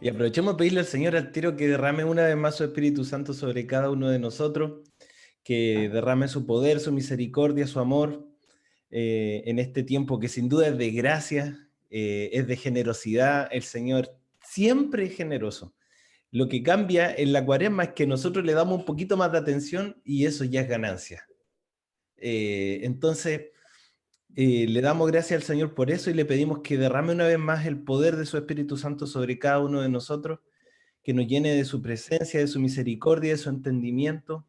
Y aprovechemos de pedirle al Señor al tiro que derrame una vez más su Espíritu Santo sobre cada uno de nosotros, que derrame su poder, su misericordia, su amor en este tiempo que sin duda es de gracia, es de generosidad. El Señor siempre es generoso. Lo que cambia en la cuaresma es que nosotros le damos un poquito más de atención y eso ya es ganancia. Entonces, le damos gracias al Señor por eso y le pedimos que derrame una vez más el poder de su Espíritu Santo sobre cada uno de nosotros, que nos llene de su presencia, de su misericordia, de su entendimiento,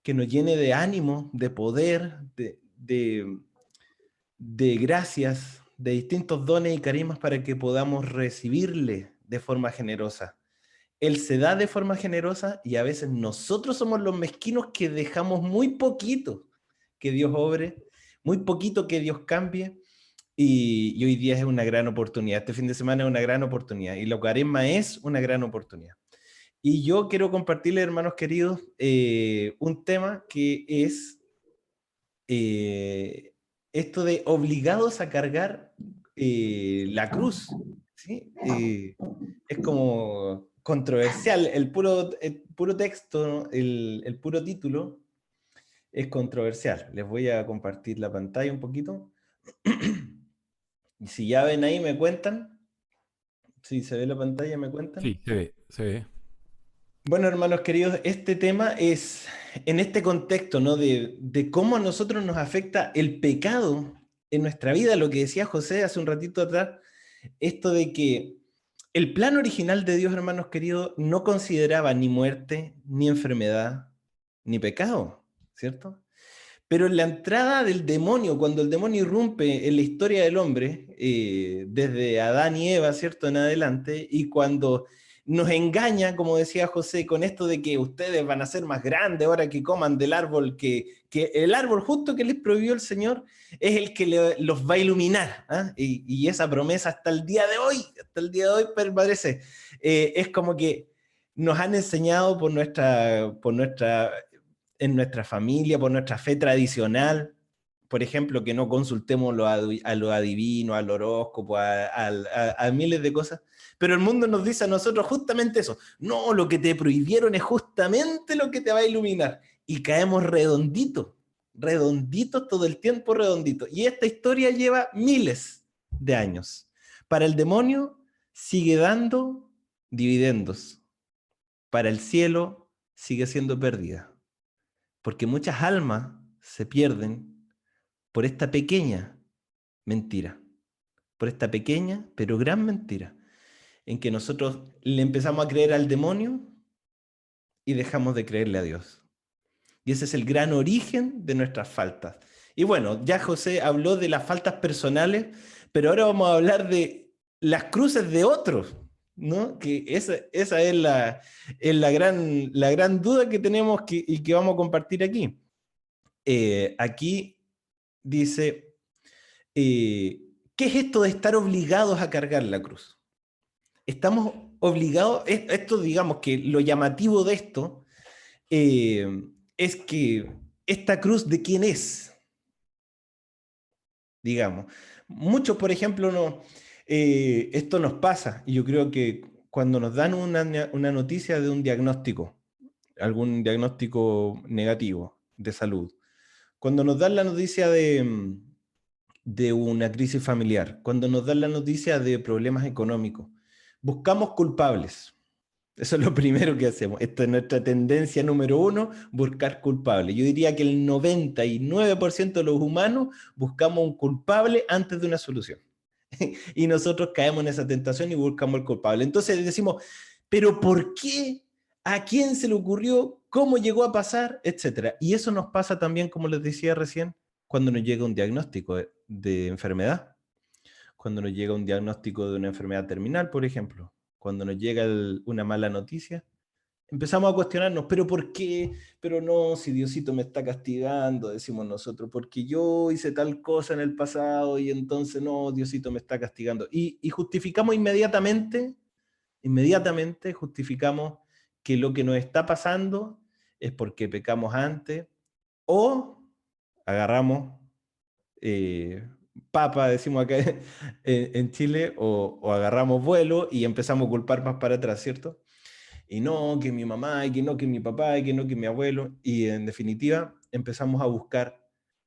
que nos llene de ánimo, de poder, de gracias, de distintos dones y carismas para que podamos recibirle de forma generosa. Él se da de forma generosa y a veces nosotros somos los mezquinos que dejamos muy poquito que Dios obre, muy poquito que Dios cambie, y hoy día es una gran oportunidad. Este fin de semana es una gran oportunidad y la cuaresma es una gran oportunidad. Y yo quiero compartirles, hermanos queridos, un tema que es esto de obligados a cargar la cruz. ¿Sí? Es como controversial. El puro texto, ¿no? el puro título es controversial. Les voy a compartir la pantalla un poquito. Y si ya ven ahí, me cuentan. Si se ve la pantalla, me cuentan. Sí, se ve, se ve. Bueno, hermanos queridos, este tema es en este contexto, ¿no? De cómo a nosotros nos afecta el pecado en nuestra vida, lo que decía José hace un ratito atrás, esto de que el plan original de Dios, hermanos queridos, no consideraba ni muerte, ni enfermedad, ni pecado, ¿cierto? Pero en la entrada del demonio, cuando el demonio irrumpe en la historia del hombre, desde Adán y Eva, ¿cierto? En adelante, y cuando nos engaña, como decía José, con esto de que ustedes van a ser más grandes ahora que coman del árbol, que el árbol justo que les prohibió el Señor es el que los va a iluminar. ¿Ah? Y esa promesa hasta el día de hoy permanece. Es como que nos han enseñado en nuestra familia, por nuestra fe tradicional, por ejemplo, que no consultemos a lo adivino, al horóscopo, a miles de cosas, pero el mundo nos dice a nosotros justamente eso. No, lo que te prohibieron es justamente lo que te va a iluminar. Y caemos redonditos, redonditos todo el tiempo, redonditos. Y esta historia lleva miles de años. Para el demonio sigue dando dividendos. Para el cielo sigue siendo pérdida. Porque muchas almas se pierden por esta pequeña mentira, por esta pequeña pero gran mentira, en que nosotros le empezamos a creer al demonio y dejamos de creerle a Dios. Y ese es el gran origen de nuestras faltas. Y bueno, ya José habló de las faltas personales, pero ahora vamos a hablar de las cruces de otros, ¿no? Que esa es la gran duda que tenemos y que vamos a compartir aquí. Aquí dice, ¿qué es esto de estar obligados a cargar la cruz? Estamos obligados, esto digamos que lo llamativo de esto eh, es que esta cruz de quién es, digamos. Muchos, por ejemplo, no, esto nos pasa, y yo creo que cuando nos dan una noticia de un diagnóstico, algún diagnóstico negativo de salud, cuando nos dan la noticia de una crisis familiar, cuando nos dan la noticia de problemas económicos, buscamos culpables. Eso es lo primero que hacemos. Esta es nuestra tendencia número uno, buscar culpables. Yo diría que el 99% de los humanos buscamos un culpable antes de una solución. Y nosotros caemos en esa tentación y buscamos el culpable. Entonces decimos, pero ¿por qué? ¿A quién se le ocurrió? ¿Cómo llegó a pasar? Etcétera. Y eso nos pasa también, como les decía recién, cuando nos llega un diagnóstico de enfermedad, cuando nos llega un diagnóstico de una enfermedad terminal, por ejemplo, cuando nos llega una mala noticia, empezamos a cuestionarnos, pero ¿por qué? Pero no, si Diosito me está castigando, decimos nosotros, porque yo hice tal cosa en el pasado y entonces no, Diosito me está castigando. Y justificamos inmediatamente justificamos que lo que nos está pasando es porque pecamos antes o agarramos papa, decimos acá en Chile, o agarramos vuelo y empezamos a culpar más para atrás, ¿cierto? Y no, que mi mamá, y que no, que mi papá, y que no, que mi abuelo. Y en definitiva, empezamos a buscar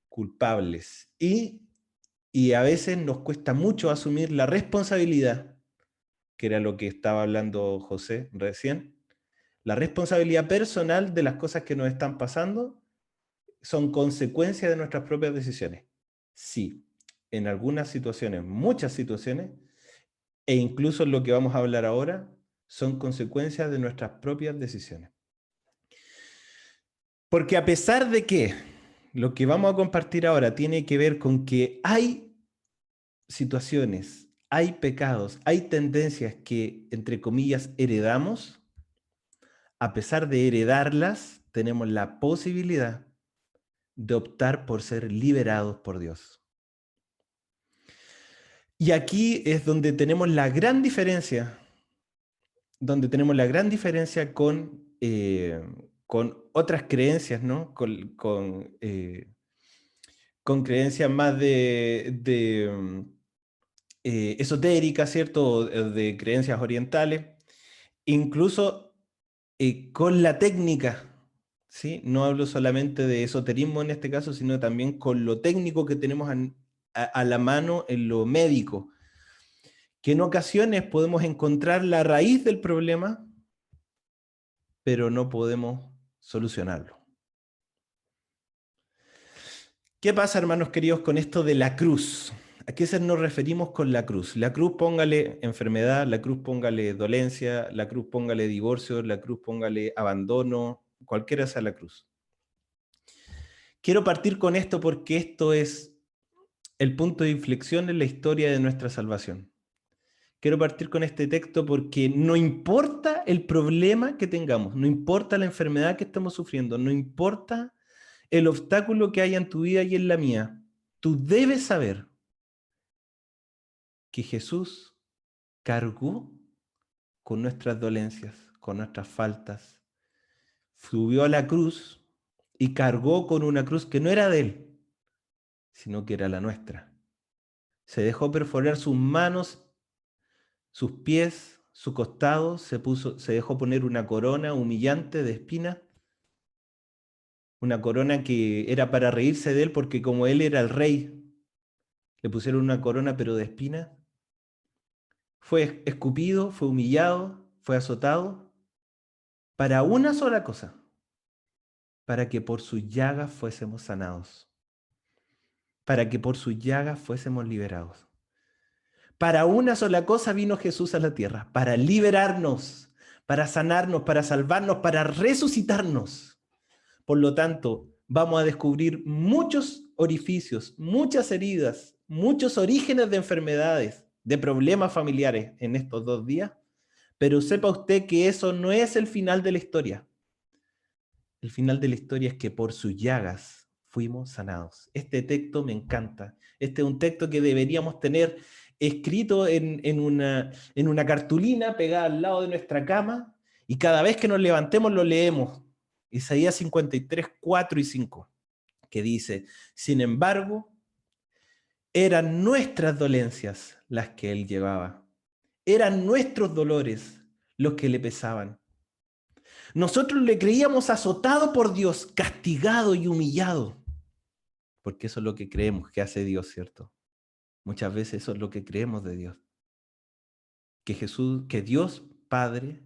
culpables. Y a veces nos cuesta mucho asumir la responsabilidad, que era lo que estaba hablando José recién, la responsabilidad personal de las cosas que nos están pasando son consecuencia de nuestras propias decisiones. Sí, en algunas situaciones, muchas situaciones, e incluso en lo que vamos a hablar ahora, son consecuencias de nuestras propias decisiones. Porque a pesar de que lo que vamos a compartir ahora tiene que ver con que hay situaciones, hay pecados, hay tendencias que, entre comillas, heredamos, a pesar de heredarlas, tenemos la posibilidad de optar por ser liberados por Dios. Y aquí es donde tenemos la gran diferencia, con otras creencias, ¿no? Con creencias más esotéricas, ¿cierto? O de creencias orientales, incluso con la técnica, ¿sí? No hablo solamente de esoterismo en este caso, sino también con lo técnico que tenemos a la mano en lo médico, que en ocasiones podemos encontrar la raíz del problema, pero no podemos solucionarlo. ¿Qué pasa, hermanos queridos, con esto de la cruz? ¿A qué nos referimos con la cruz? La cruz póngale enfermedad, la cruz póngale dolencia, la cruz póngale divorcio, la cruz póngale abandono, cualquiera sea la cruz. Quiero partir con esto porque esto es el punto de inflexión en la historia de nuestra salvación. Quiero partir con este texto porque no importa el problema que tengamos, no importa la enfermedad que estemos sufriendo, no importa el obstáculo que haya en tu vida y en la mía, tú debes saber que Jesús cargó con nuestras dolencias, con nuestras faltas, subió a la cruz y cargó con una cruz que no era de él, sino que era la nuestra. Se dejó perforar sus manos, sus pies, su costado, se dejó poner una corona humillante de espinas, una corona que era para reírse de él porque como él era el rey, le pusieron una corona pero de espinas. Fue escupido, fue humillado, fue azotado para una sola cosa, para que por sus llagas fuésemos sanados, para que por sus llagas fuésemos liberados. Para una sola cosa vino Jesús a la tierra, para liberarnos, para sanarnos, para salvarnos, para resucitarnos. Por lo tanto, vamos a descubrir muchos orificios, muchas heridas, muchos orígenes de enfermedades, de problemas familiares en estos 2 días, pero sepa usted que eso no es el final de la historia. El final de la historia es que por sus llagas fuimos sanados. Este texto me encanta. Este es un texto que deberíamos tener escrito en una cartulina pegada al lado de nuestra cama y cada vez que nos levantemos lo leemos. Isaías 53, 4 y 5, que dice, sin embargo, eran nuestras dolencias las que él llevaba. Eran nuestros dolores los que le pesaban. Nosotros le creíamos azotado por Dios, castigado y humillado. Porque eso es lo que creemos que hace Dios, ¿cierto? Muchas veces eso es lo que creemos de Dios. Que Dios Padre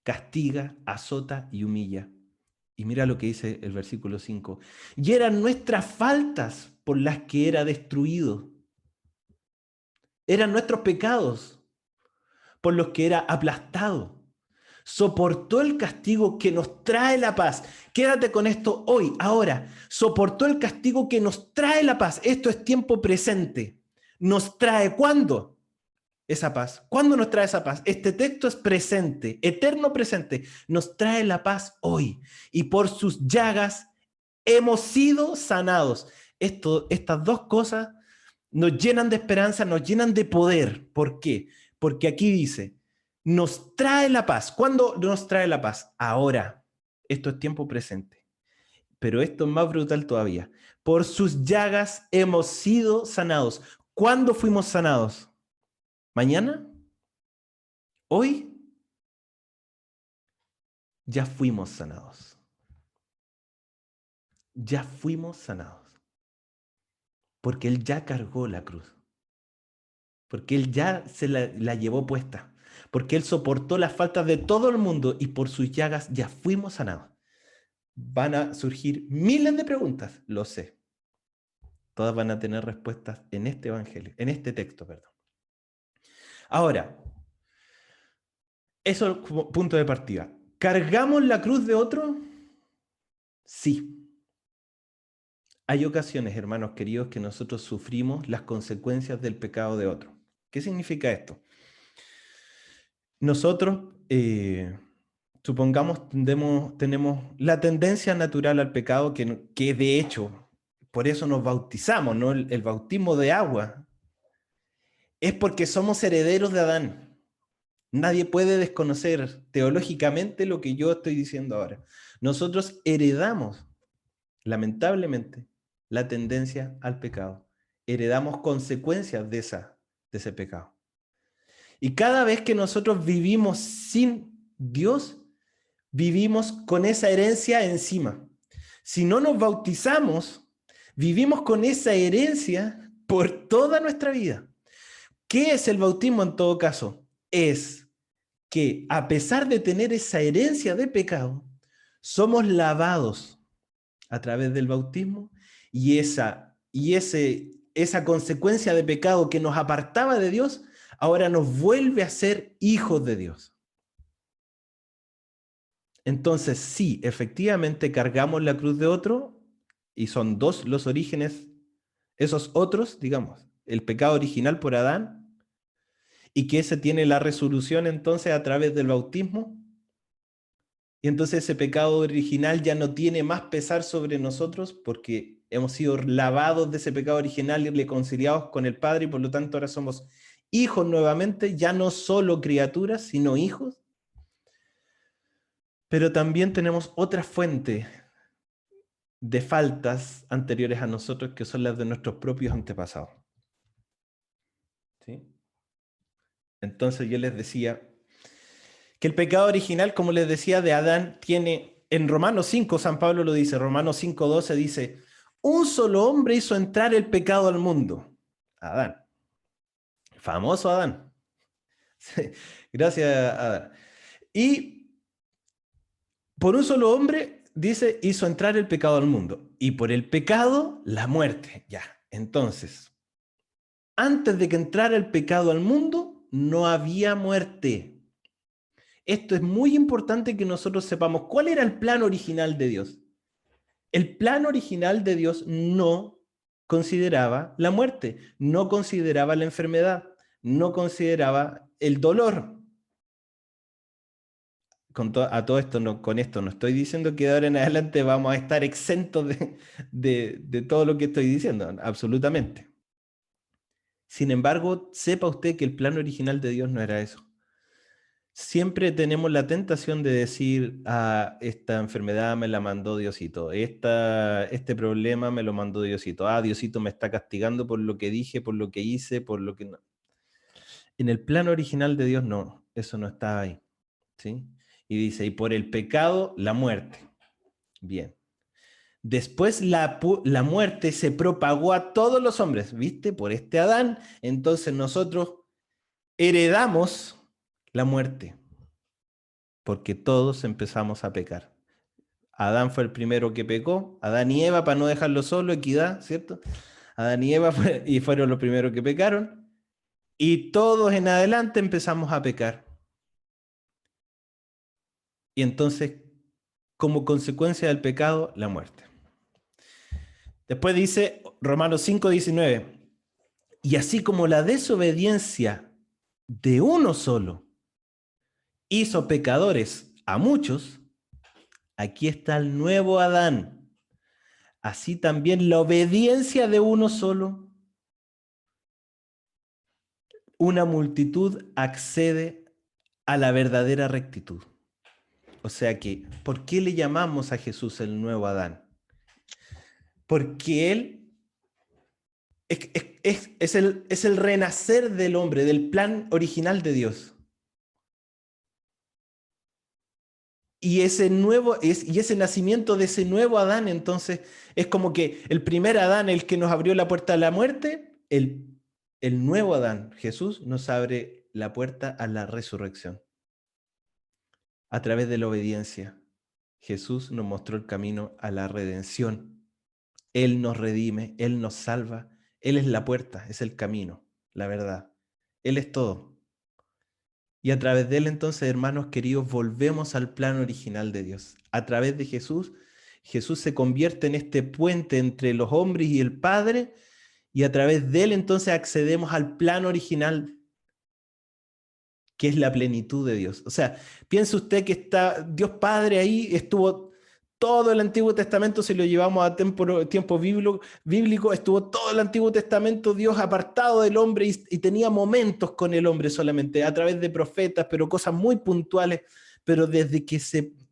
castiga, azota y humilla. Y mira lo que dice el versículo 5. Y eran nuestras faltas por las que era destruido. Eran nuestros pecados por los que era aplastado. Soportó el castigo que nos trae la paz. Quédate con esto hoy, ahora. Soportó el castigo que nos trae la paz. Esto es tiempo presente. ¿Nos trae cuándo? Esa paz. ¿Cuándo nos trae esa paz? Este texto es presente, eterno presente. Nos trae la paz hoy. Y por sus llagas hemos sido sanados. Estas dos cosas nos llenan de esperanza, nos llenan de poder. ¿Por qué? Porque aquí dice, nos trae la paz. ¿Cuándo nos trae la paz? Ahora. Esto es tiempo presente. Pero esto es más brutal todavía. Por sus llagas hemos sido sanados. ¿Cuándo fuimos sanados? ¿Mañana? ¿Hoy? Ya fuimos sanados. Ya fuimos sanados. Porque Él ya cargó la cruz. Porque Él ya se la llevó puesta. Porque Él soportó las faltas de todo el mundo y por sus llagas ya fuimos sanados. Van a surgir miles de preguntas, lo sé. Todas van a tener respuestas en este evangelio, en este texto, perdón. Ahora, eso es como punto de partida. ¿Cargamos la cruz de otro? Sí. Hay ocasiones, hermanos queridos, que nosotros sufrimos las consecuencias del pecado de otro. ¿Qué significa esto? Nosotros, supongamos, tenemos la tendencia natural al pecado que de hecho, por eso nos bautizamos, ¿no? El bautismo de agua es porque somos herederos de Adán. Nadie puede desconocer teológicamente lo que yo estoy diciendo ahora. Nosotros heredamos, lamentablemente, la tendencia al pecado. Heredamos consecuencias de ese pecado. Y cada vez que nosotros vivimos sin Dios, vivimos con esa herencia encima. Si no nos bautizamos, vivimos con esa herencia por toda nuestra vida. ¿Qué es el bautismo en todo caso? Es que a pesar de tener esa herencia de pecado, somos lavados a través del bautismo y esa consecuencia de pecado que nos apartaba de Dios, ahora nos vuelve a ser hijos de Dios. Entonces, sí, efectivamente cargamos la cruz de otro y son dos los orígenes, esos otros, digamos, el pecado original por Adán y que ese tiene la resolución entonces a través del bautismo. Y entonces ese pecado original ya no tiene más pesar sobre nosotros porque hemos sido lavados de ese pecado original y reconciliados con el Padre y por lo tanto ahora somos hijos nuevamente, ya no solo criaturas, sino hijos. Pero también tenemos otra fuente de faltas anteriores a nosotros que son las de nuestros propios antepasados. ¿Sí? Entonces yo les decía que el pecado original, como les decía, de Adán tiene, en Romanos 5, San Pablo lo dice, Romanos 5:12 dice, un solo hombre hizo entrar el pecado al mundo, Adán, famoso Adán. Gracias, Adán. Y por un solo hombre, dice, hizo entrar el pecado al mundo. Y por el pecado, la muerte. Ya, entonces, antes de que entrara el pecado al mundo, no había muerte. Esto es muy importante que nosotros sepamos cuál era el plan original de Dios. El plan original de Dios no consideraba la muerte, no consideraba la enfermedad, no consideraba el dolor. A todo esto con esto no estoy diciendo que de ahora en adelante vamos a estar exentos de todo lo que estoy diciendo, absolutamente. Sin embargo, sepa usted que el plan original de Dios no era eso. Siempre tenemos la tentación de decir, ah, esta enfermedad me la mandó Diosito, este problema me lo mandó Diosito, ah, Diosito me está castigando por lo que dije, por lo que hice, por lo que no. En el plan original de Dios no, eso no está ahí, ¿sí? Y dice, y por el pecado, la muerte. Bien. Después la muerte se propagó a todos los hombres, ¿viste? Por este Adán, entonces nosotros heredamos la muerte, porque todos empezamos a pecar. Adán fue el primero que pecó, Adán y Eva, para no dejarlo solo, equidad, ¿cierto? Adán y Eva fueron los primeros que pecaron, y todos en adelante empezamos a pecar. Y entonces, como consecuencia del pecado, la muerte. Después dice Romanos 5:19, y así como la desobediencia de uno solo hizo pecadores a muchos, aquí está el nuevo Adán. Así también la obediencia de uno solo, una multitud accede a la verdadera rectitud. O sea que, ¿por qué le llamamos a Jesús el nuevo Adán? porque Él es el renacer del hombre, del plan original de Dios. Y ese nacimiento de ese nuevo Adán, entonces, es como que el primer Adán, el que nos abrió la puerta a la muerte, el nuevo Adán, Jesús, nos abre la puerta a la resurrección. A través de la obediencia, Jesús nos mostró el camino a la redención. Él nos redime, Él nos salva, Él es la puerta, es el camino, la verdad. Él es todo. Y a través de Él, entonces, hermanos queridos, volvemos al plan original de Dios. A través de Jesús, Jesús se convierte en este puente entre los hombres y el Padre, y a través de Él, entonces, accedemos al plan original, que es la plenitud de Dios. O sea, piense usted que está Dios Padre ahí, estuvo todo el Antiguo Testamento, si lo llevamos a tiempo bíblico, estuvo todo el Antiguo Testamento Dios apartado del hombre y tenía momentos con el hombre solamente, a través de profetas, pero cosas muy puntuales. Pero desde que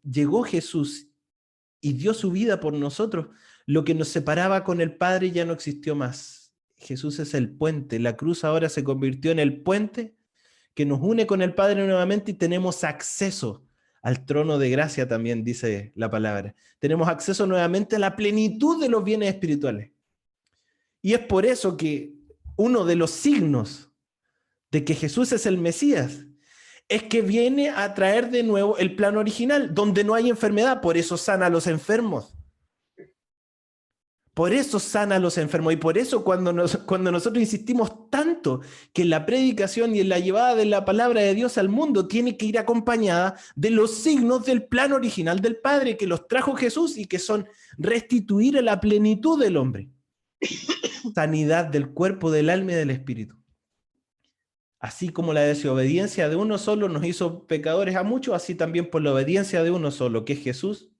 llegó Jesús y dio su vida por nosotros, lo que nos separaba con el Padre ya no existió más. Jesús es el puente, la cruz ahora se convirtió en el puente que nos une con el Padre nuevamente y tenemos acceso al trono de gracia también, dice la palabra. Tenemos acceso nuevamente a la plenitud de los bienes espirituales. Y es por eso que uno de los signos de que Jesús es el Mesías es que viene a traer de nuevo el plan original, donde no hay enfermedad, por eso sana a los enfermos. Por eso sana a los enfermos y por eso cuando nosotros insistimos tanto que en la predicación y en la llevada de la palabra de Dios al mundo tiene que ir acompañada de los signos del plan original del Padre que los trajo Jesús y que son restituir a la plenitud del hombre, sanidad del cuerpo, del alma y del espíritu. Así como la desobediencia de uno solo nos hizo pecadores a muchos, así también por la obediencia de uno solo, que es Jesús,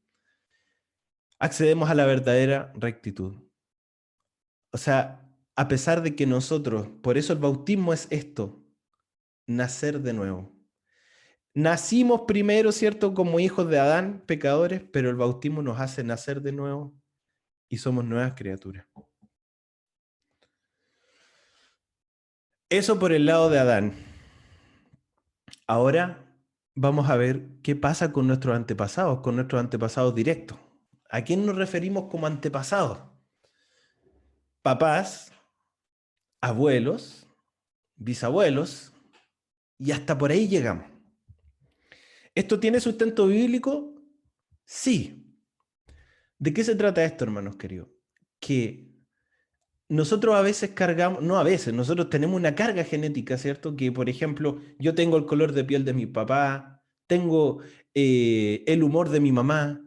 accedemos a la verdadera rectitud. O sea, a pesar de que nosotros, por eso el bautismo es esto, nacer de nuevo. Nacimos primero, ¿cierto? Como hijos de Adán, pecadores, pero el bautismo nos hace nacer de nuevo y somos nuevas criaturas. Eso por el lado de Adán. Ahora vamos a ver qué pasa con nuestros antepasados directos. ¿A quién nos referimos como antepasados? Papás, abuelos, bisabuelos, y hasta por ahí llegamos. ¿Esto tiene sustento bíblico? Sí. ¿De qué se trata esto, hermanos queridos? Que nosotros a veces cargamos, no a veces, nosotros tenemos una carga genética, ¿cierto? Que, por ejemplo, yo tengo el color de piel de mi papá, tengo el humor de mi mamá,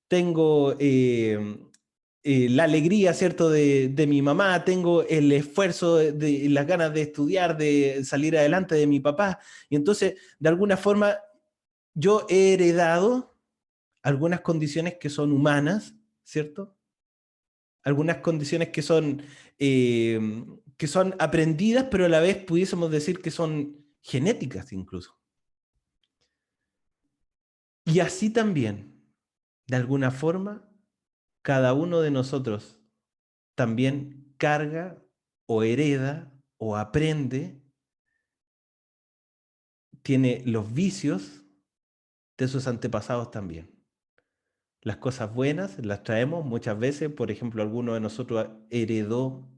tengo la alegría, ¿cierto? De mi mamá, tengo el esfuerzo, las ganas de estudiar, de salir adelante de mi papá. Y entonces, de alguna forma, yo he heredado algunas condiciones que son humanas, ¿cierto? Algunas condiciones eh, que son aprendidas, pero a la vez pudiésemos decir que son genéticas incluso. Y así también, de alguna forma, cada uno de nosotros también carga o hereda o aprende, tiene los vicios de sus antepasados también. Las cosas buenas las traemos muchas veces, por ejemplo, alguno de nosotros heredó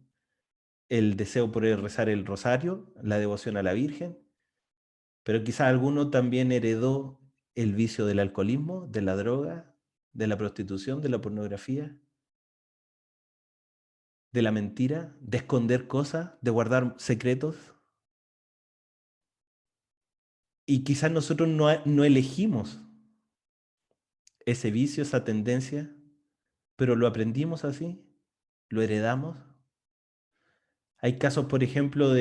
el deseo por rezar el rosario, la devoción a la Virgen, pero quizás alguno también heredó el vicio del alcoholismo, de la droga, de la prostitución, de la pornografía, de la mentira, de esconder cosas, de guardar secretos. Y quizás nosotros no elegimos ese vicio, esa tendencia, pero lo aprendimos así, lo heredamos. Hay casos, por ejemplo,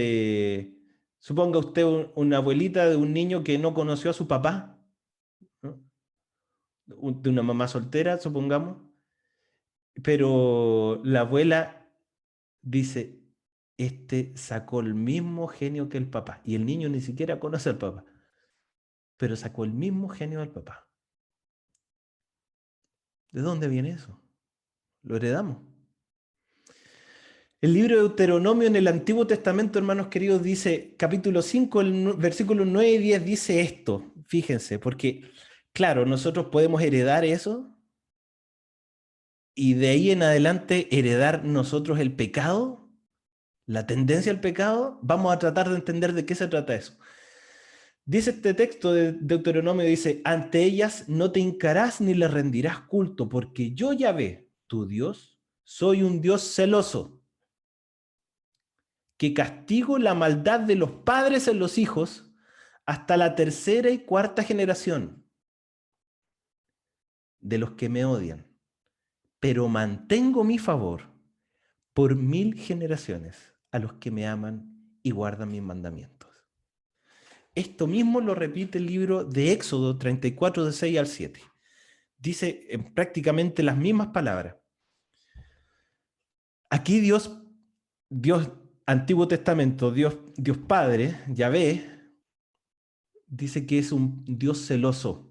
suponga usted una abuelita de un niño que no conoció a su papá, ¿no? De una mamá soltera, supongamos, pero la abuela dice, este sacó el mismo genio que el papá, y el niño ni siquiera conoce al papá, pero sacó el mismo genio del papá. ¿De dónde viene eso? Lo heredamos. El libro de Deuteronomio en el Antiguo Testamento, hermanos queridos, dice, capítulo 5, versículos 9 y 10, dice esto. Fíjense, porque, claro, nosotros podemos heredar eso y de ahí en adelante heredar nosotros el pecado, la tendencia al pecado. Vamos a tratar de entender de qué se trata eso. Dice este texto de Deuteronomio, dice, ante ellas no te hincarás ni le rendirás culto, porque yo, Yahvé, tu Dios, soy un Dios celoso, que castigo la maldad de los padres en los hijos hasta la tercera y cuarta generación de los que me odian, pero mantengo mi favor por 1000 generaciones a los que me aman y guardan mis mandamientos. Esto mismo lo repite el libro de Éxodo 34, de 6 al 7. Dice en prácticamente las mismas palabras. Aquí Dios, Antiguo Testamento, Dios Padre, Yahvé, dice que es un Dios celoso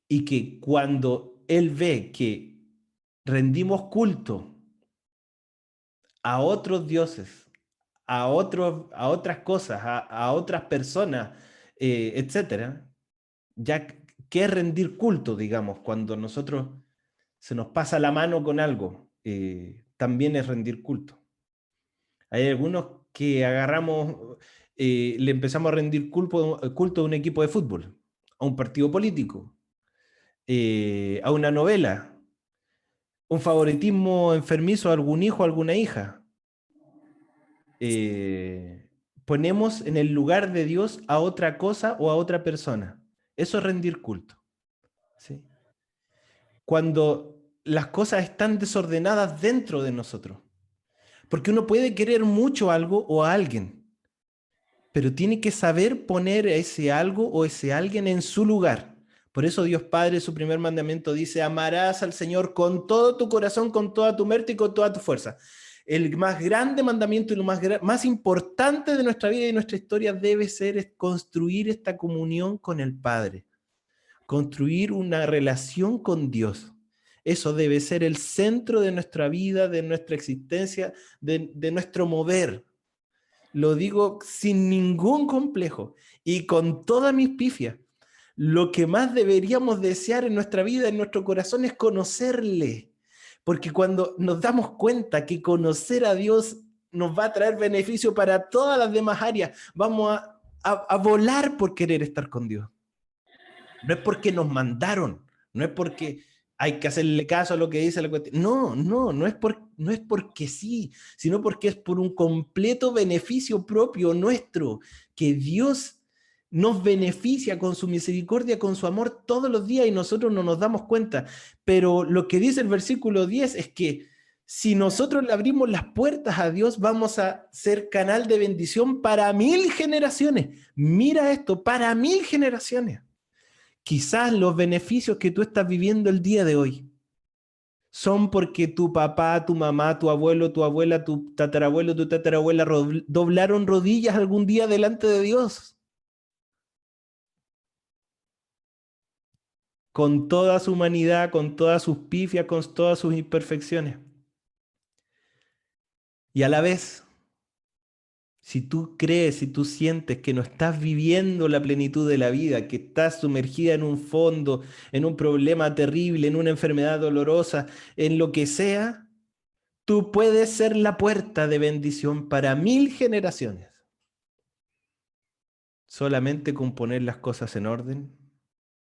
y que cuando Él ve que rendimos culto a otros dioses, a otras cosas, a otras personas, etcétera, ya que es rendir culto, digamos, cuando nosotros se nos pasa la mano con algo, también es rendir culto. Hay algunos que agarramos, le empezamos a rendir culto a un equipo de fútbol, a un partido político, a una novela, un favoritismo enfermizo a algún hijo, a alguna hija. Ponemos en el lugar de Dios a otra cosa o a otra persona. Eso es rendir culto. ¿Sí? Cuando las cosas están desordenadas dentro de nosotros. Porque uno puede querer mucho algo o a alguien, pero tiene que saber poner ese algo o ese alguien en su lugar. Por eso Dios Padre, su primer mandamiento dice, amarás al Señor con todo tu corazón, con toda tu mente y con toda tu fuerza. El más grande mandamiento y lo más importante de nuestra vida y nuestra historia debe ser construir esta comunión con el Padre, construir una relación con Dios. Eso debe ser el centro de nuestra vida, de nuestra existencia, de nuestro mover. Lo digo sin ningún complejo y con todas mis pifias. Lo que más deberíamos desear en nuestra vida, en nuestro corazón, es conocerle. Porque cuando nos damos cuenta que conocer a Dios nos va a traer beneficio para todas las demás áreas, vamos a volar por querer estar con Dios. No es porque nos mandaron, no es porque hay que hacerle caso a lo que dice la cuestión. No, no es porque sí, sino porque es por un completo beneficio propio nuestro, que Dios nos beneficia con su misericordia, con su amor todos los días y nosotros no nos damos cuenta. Pero lo que dice el versículo 10 es que si nosotros le abrimos las puertas a Dios, vamos a ser canal de bendición para 1000 generaciones. Mira esto, para 1000 generaciones. Quizás los beneficios que tú estás viviendo el día de hoy son porque tu papá, tu mamá, tu abuelo, tu abuela, tu tatarabuelo, tu tatarabuela doblaron rodillas algún día delante de Dios. Con toda su humanidad, con todas sus pifias, con todas sus imperfecciones. Y a la vez, si tú crees, si tú sientes que no estás viviendo la plenitud de la vida, que estás sumergida en un fondo, en un problema terrible, en una enfermedad dolorosa, en lo que sea, tú puedes ser la puerta de bendición para 1000 generaciones. Solamente con poner las cosas en orden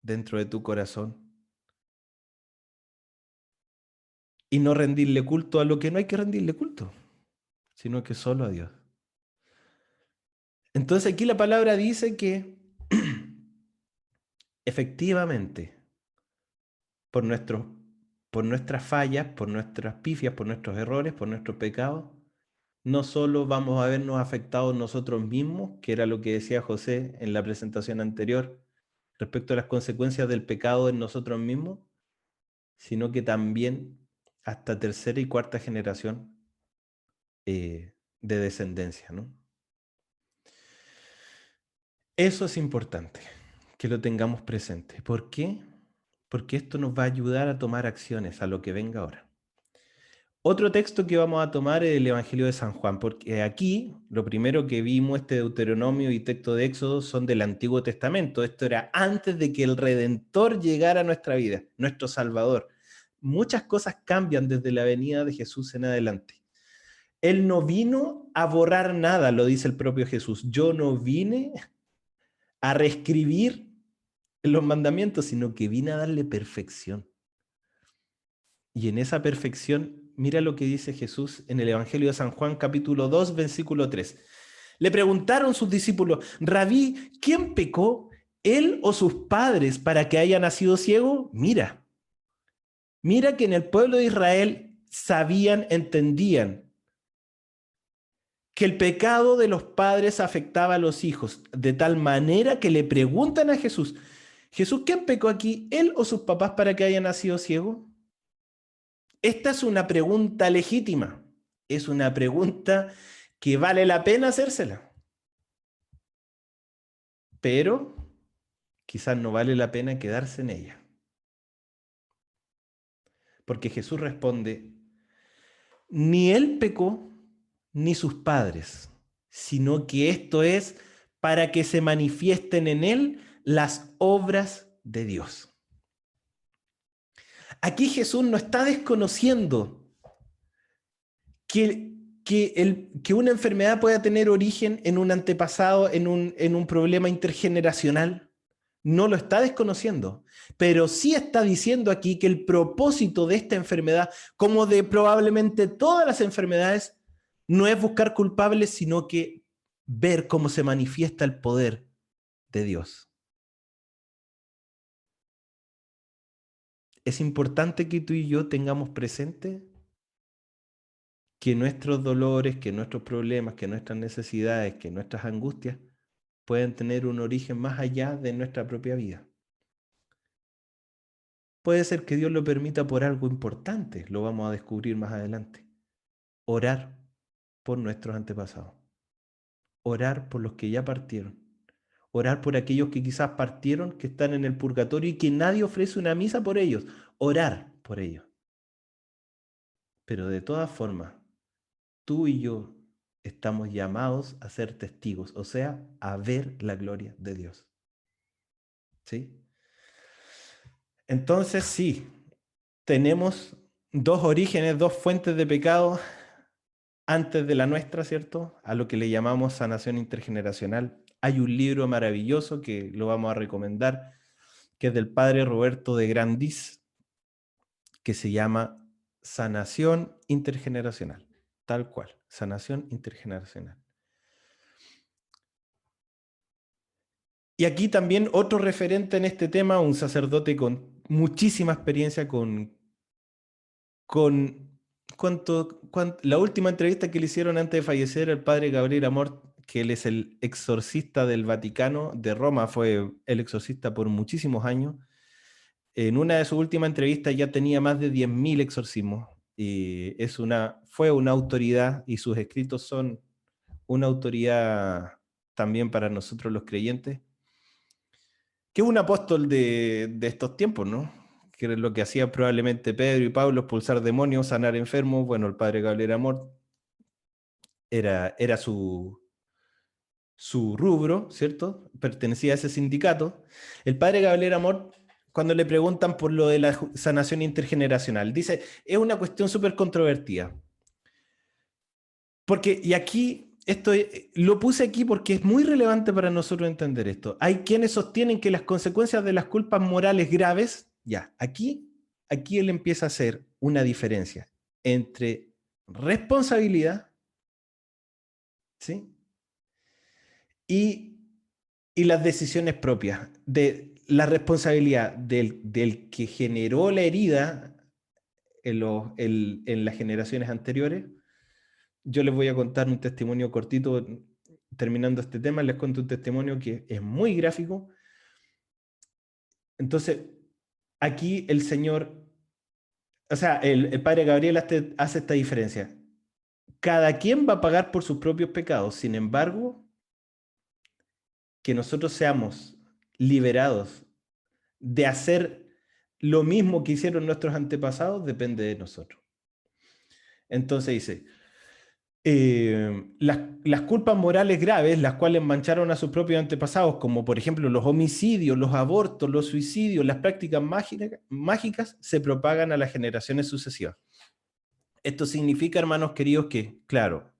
dentro de tu corazón y no rendirle culto a lo que no hay que rendirle culto, sino que solo a Dios. Entonces aquí la palabra dice que efectivamente por, nuestro, por nuestras fallas, por nuestras pifias, por nuestros errores, por nuestros pecados, no solo vamos a vernos afectados nosotros mismos, que era lo que decía José en la presentación anterior, respecto a las consecuencias del pecado en nosotros mismos, sino que también hasta tercera y cuarta generación de descendencia, ¿no? Eso es importante, que lo tengamos presente. ¿Por qué? Porque esto nos va a ayudar a tomar acciones a lo que venga ahora. Otro texto que vamos a tomar es el Evangelio de San Juan, porque aquí lo primero que vimos, este Deuteronomio y texto de Éxodo, son del Antiguo Testamento. Esto era antes de que el Redentor llegara a nuestra vida, nuestro Salvador. Muchas cosas cambian desde la venida de Jesús en adelante. Él no vino a borrar nada, lo dice el propio Jesús. Yo no vine a reescribir los mandamientos, sino que vine a darle perfección. Y en esa perfección, mira lo que dice Jesús en el Evangelio de San Juan, capítulo 2, versículo 3. Le preguntaron sus discípulos, Rabí, ¿quién pecó, él o sus padres, para que haya nacido ciego? Mira que en el pueblo de Israel sabían, entendían que el pecado de los padres afectaba a los hijos, de tal manera que le preguntan a Jesús, Jesús, ¿quién pecó aquí, él o sus papás, para que haya nacido ciego? Esta es una pregunta legítima, es una pregunta que vale la pena hacérsela, pero quizás no vale la pena quedarse en ella. Porque Jesús responde, ni él pecó, ni sus padres, sino que esto es para que se manifiesten en él las obras de Dios. Aquí Jesús no está desconociendo que una enfermedad pueda tener origen en un antepasado, en un problema intergeneracional. No lo está desconociendo, pero sí está diciendo aquí que el propósito de esta enfermedad, como de probablemente todas las enfermedades, no es buscar culpables, sino que ver cómo se manifiesta el poder de Dios. Es importante que tú y yo tengamos presente que nuestros dolores, que nuestros problemas, que nuestras necesidades, que nuestras angustias pueden tener un origen más allá de nuestra propia vida. Puede ser que Dios lo permita por algo importante, lo vamos a descubrir más adelante. Orar por nuestros antepasados. Orar por los que ya partieron. Orar por aquellos que quizás partieron, que están en el purgatorio y que nadie ofrece una misa por ellos. Orar por ellos. Pero de todas formas, tú y yo estamos llamados a ser testigos, o sea, a ver la gloria de Dios. ¿Sí? Entonces, sí, tenemos dos orígenes, dos fuentes de pecado antes de la nuestra, ¿cierto? A lo que le llamamos sanación intergeneracional. Hay un libro maravilloso que lo vamos a recomendar, que es del padre Roberto de Grandis, que se llama Sanación Intergeneracional, tal cual, sanación intergeneracional. Y aquí también otro referente en este tema, un sacerdote con muchísima experiencia, la última entrevista que le hicieron antes de fallecer el padre Gabriel Amor, que él es el exorcista del Vaticano, de Roma, fue el exorcista por muchísimos años. En una de sus últimas entrevistas ya tenía más de 10.000 exorcismos. Y fue una autoridad y sus escritos son una autoridad también para nosotros los creyentes, que es un apóstol de estos tiempos, ¿no? Que es lo que hacía probablemente Pedro y Pablo, expulsar demonios, sanar enfermos. Bueno, el padre Gabriel Amor era su rubro, ¿cierto? Pertenecía a ese sindicato. El padre Gabriel Amor, cuando le preguntan por lo de la sanación intergeneracional, dice, es una cuestión súper controvertida. Porque, y aquí, lo puse aquí porque es muy relevante para nosotros entender esto. Hay quienes sostienen que las consecuencias de las culpas morales graves, ya, aquí él empieza a hacer una diferencia entre responsabilidad, ¿sí? Y, y las decisiones propias, de la responsabilidad del que generó la herida en las generaciones anteriores. Yo les voy a contar un testimonio cortito, terminando este tema, les cuento un testimonio que es muy gráfico. Entonces, aquí el Señor, o sea, el Padre Gabriel hace esta diferencia. Cada quien va a pagar por sus propios pecados, sin embargo, que nosotros seamos liberados de hacer lo mismo que hicieron nuestros antepasados depende de nosotros. Entonces dice, las culpas morales graves, las cuales mancharon a sus propios antepasados, como por ejemplo los homicidios, los abortos, los suicidios, las prácticas mágicas, se propagan a las generaciones sucesivas. Esto significa, hermanos queridos, que, claro,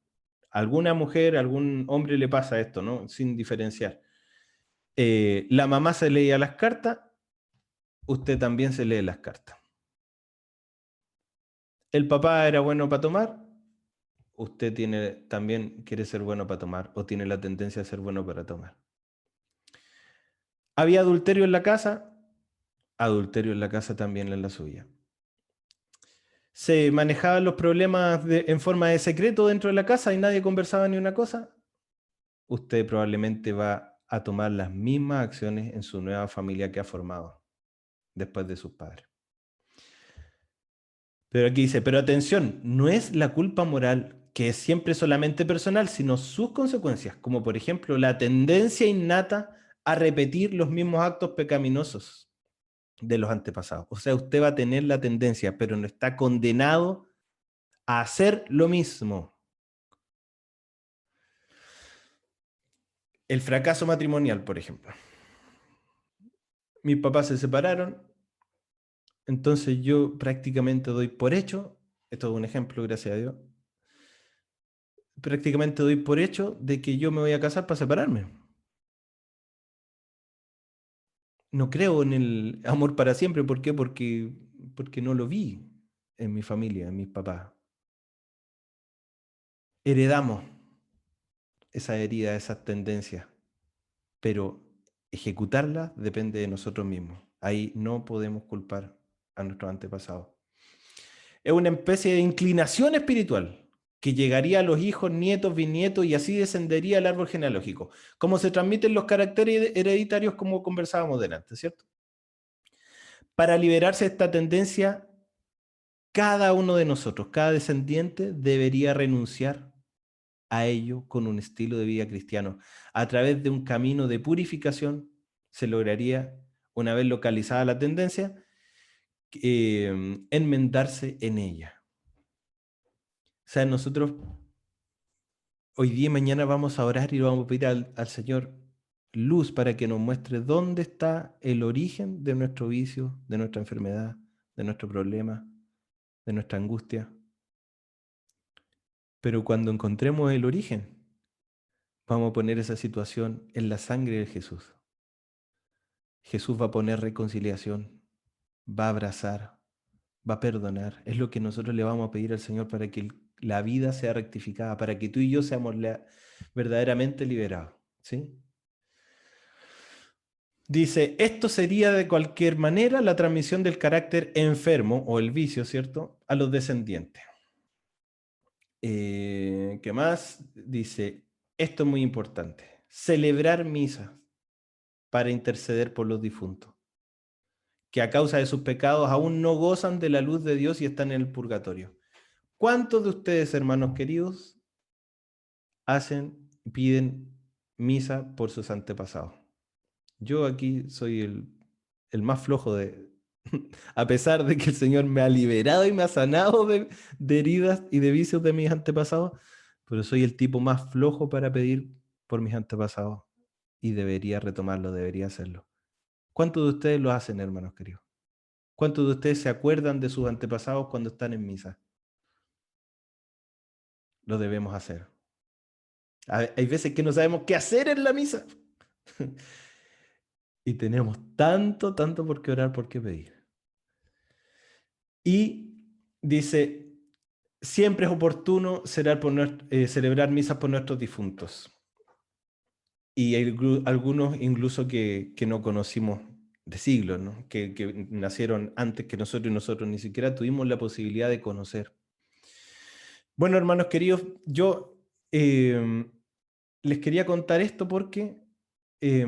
a alguna mujer, a algún hombre le pasa esto, ¿no? Sin diferenciar. La mamá se leía las cartas, usted también se lee las cartas. El papá era bueno para tomar, usted también quiere ser bueno para tomar o tiene la tendencia a ser bueno para tomar. ¿Había adulterio en la casa? Adulterio en la casa también en la suya. ¿Se manejaban los problemas en forma de secreto dentro de la casa y nadie conversaba ni una cosa? Usted probablemente va a tomar las mismas acciones en su nueva familia que ha formado después de sus padres. Pero aquí dice, pero atención, no es la culpa moral que es siempre solamente personal, sino sus consecuencias, como por ejemplo la tendencia innata a repetir los mismos actos pecaminosos de los antepasados. O sea, usted va a tener la tendencia, pero no está condenado a hacer lo mismo. El fracaso matrimonial, por ejemplo. Mis papás se separaron, entonces yo prácticamente doy por hecho, esto es un ejemplo, gracias a Dios, prácticamente doy por hecho de que yo me voy a casar para separarme. No creo en el amor para siempre. ¿Por qué? Porque no lo vi en mi familia, en mis papás. Heredamos esa herida, esas tendencias, pero ejecutarlas depende de nosotros mismos. Ahí no podemos culpar a nuestros antepasados. Es una especie de inclinación espiritual que llegaría a los hijos, nietos, bisnietos y así descendería el árbol genealógico. Como se transmiten los caracteres hereditarios como conversábamos delante, ¿cierto? Para liberarse de esta tendencia, cada uno de nosotros, cada descendiente, debería renunciar a ello con un estilo de vida cristiano. A través de un camino de purificación se lograría, una vez localizada la tendencia, enmendarse en ella. O sea, nosotros hoy día y mañana vamos a orar y vamos a pedir al Señor luz para que nos muestre dónde está el origen de nuestro vicio, de nuestra enfermedad, de nuestro problema, de nuestra angustia. Pero cuando encontremos el origen, vamos a poner esa situación en la sangre de Jesús. Jesús va a poner reconciliación, va a abrazar, va a perdonar. Es lo que nosotros le vamos a pedir al Señor para que la vida sea rectificada, para que tú y yo seamos verdaderamente liberados. ¿Sí? Dice, esto sería de cualquier manera la transmisión del carácter enfermo o el vicio, ¿cierto?, a los descendientes. ¿Qué más? Dice, esto es muy importante, celebrar misas para interceder por los difuntos, que a causa de sus pecados aún no gozan de la luz de Dios y están en el purgatorio. ¿Cuántos de ustedes, hermanos queridos, piden misa por sus antepasados? Yo aquí soy el más flojo a pesar de que el Señor me ha liberado y me ha sanado de heridas y de vicios de mis antepasados, pero soy el tipo más flojo para pedir por mis antepasados y debería retomarlo, debería hacerlo. ¿Cuántos de ustedes lo hacen, hermanos queridos? ¿Cuántos de ustedes se acuerdan de sus antepasados cuando están en misa? Lo debemos hacer. Hay veces que no sabemos qué hacer en la misa. Y tenemos tanto, tanto por qué orar, por qué pedir. Y dice, siempre es oportuno celebrar misas por nuestros difuntos. Y hay algunos incluso que no conocimos de siglos, ¿no? Que nacieron antes que nosotros y nosotros ni siquiera tuvimos la posibilidad de conocer. Bueno, hermanos queridos, yo les quería contar esto porque es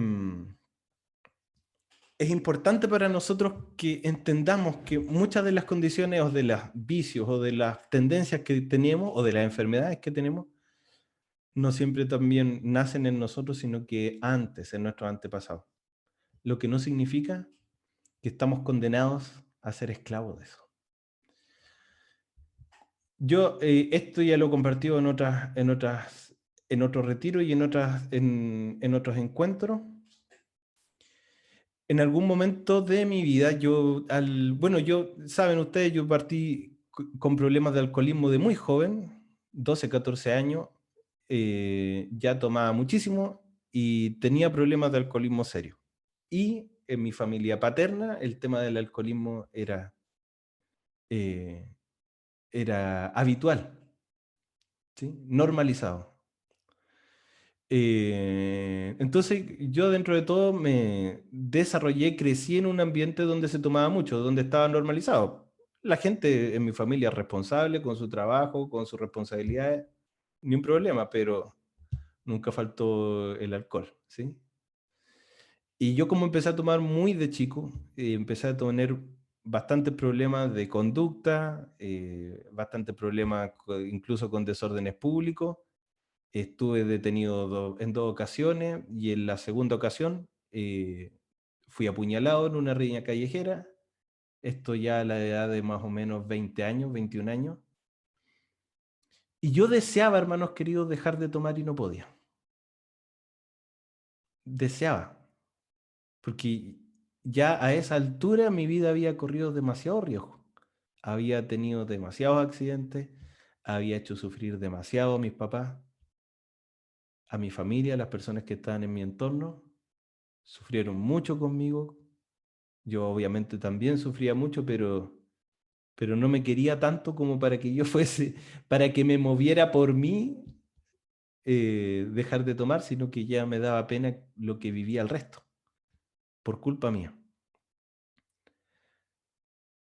importante para nosotros que entendamos que muchas de las condiciones o de los vicios o de las tendencias que tenemos o de las enfermedades que tenemos no siempre también nacen en nosotros, sino que antes, en nuestros antepasados. Lo que no significa que estamos condenados a ser esclavos de eso. Yo esto ya lo he compartido en otros retiros y en otros encuentros. En algún momento de mi vida, saben ustedes, yo partí con problemas de alcoholismo de muy joven, 12, 14 años, ya tomaba muchísimo y tenía problemas de alcoholismo serio. Y en mi familia paterna el tema del alcoholismo eh, era habitual, ¿sí? Normalizado. Entonces yo dentro de todo me desarrollé, crecí en un ambiente donde se tomaba mucho, donde estaba normalizado. La gente en mi familia es responsable con su trabajo, con sus responsabilidades, ni un problema, pero nunca faltó el alcohol, ¿sí? Y yo como empecé a tomar muy de chico, empecé a tener bastantes problemas de conducta, bastantes problemas incluso con desórdenes públicos. Estuve detenido en 2 ocasiones y en la segunda ocasión fui apuñalado en una riña callejera. Esto ya a la edad de más o menos 20 años, 21 años. Y yo deseaba, hermanos queridos, dejar de tomar y no podía. Deseaba, porque ya a esa altura mi vida había corrido demasiado riesgo. Había tenido demasiados accidentes, había hecho sufrir demasiado a mis papás, a mi familia, a las personas que estaban en mi entorno. Sufrieron mucho conmigo. Yo obviamente también sufría mucho, pero no me quería tanto como para que yo fuese, para que me moviera por mí dejar de tomar, sino que ya me daba pena lo que vivía el resto, por culpa mía.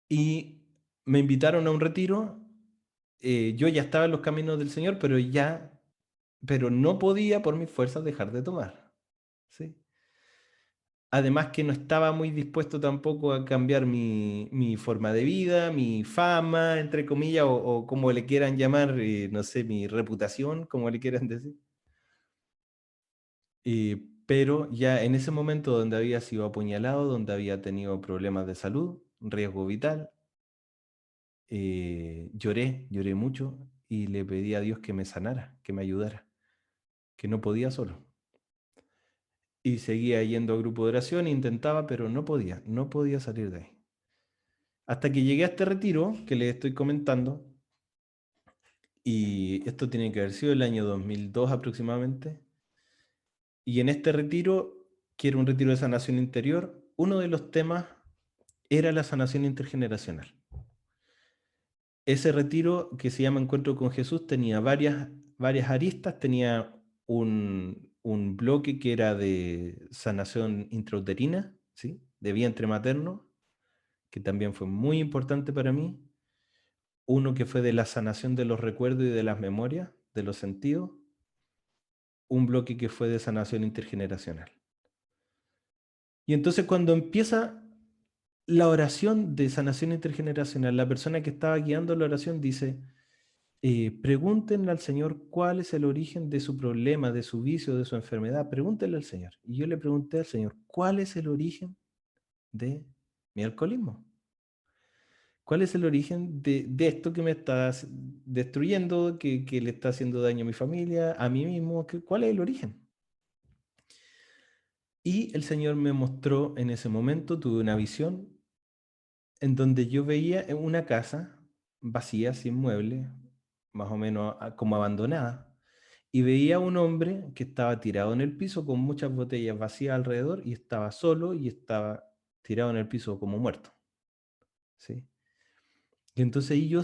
Y me invitaron a un retiro. Yo ya estaba en los caminos del Señor, pero no podía por mis fuerzas dejar de tomar. ¿Sí? Además que no estaba muy dispuesto tampoco a cambiar mi forma de vida, mi fama, entre comillas, o como le quieran llamar, no sé, mi reputación, como le quieran decir. Pero ya en ese momento donde había sido apuñalado, donde había tenido problemas de salud, riesgo vital, lloré mucho y le pedí a Dios que me sanara, que me ayudara, que no podía solo. Y seguía yendo a grupo de oración, intentaba, pero no podía salir de ahí. Hasta que llegué a este retiro que les estoy comentando, y esto tiene que haber sido el año 2002 aproximadamente, y en este retiro, que era un retiro de sanación interior, uno de los temas era la sanación intergeneracional. Ese retiro que se llama Encuentro con Jesús tenía varias aristas, tenía un bloque que era de sanación intrauterina, ¿sí? De vientre materno, que también fue muy importante para mí. Uno que fue de la sanación de los recuerdos y de las memorias, de los sentidos. Un bloque que fue de sanación intergeneracional. Y entonces cuando empieza la oración de sanación intergeneracional, la persona que estaba guiando la oración dice, pregúntenle al Señor cuál es el origen de su problema, de su vicio, de su enfermedad. Pregúntenle al Señor. Y yo le pregunté al Señor, ¿cuál es el origen de mi alcoholismo? ¿Cuál es el origen de esto que me está destruyendo, que le está haciendo daño a mi familia, a mí mismo? ¿Cuál es el origen? Y el Señor me mostró en ese momento, tuve una visión en donde yo veía una casa vacía, sin muebles, más o menos como abandonada, y veía a un hombre que estaba tirado en el piso con muchas botellas vacías alrededor y estaba solo y estaba tirado en el piso como muerto. ¿Sí? Y entonces ahí yo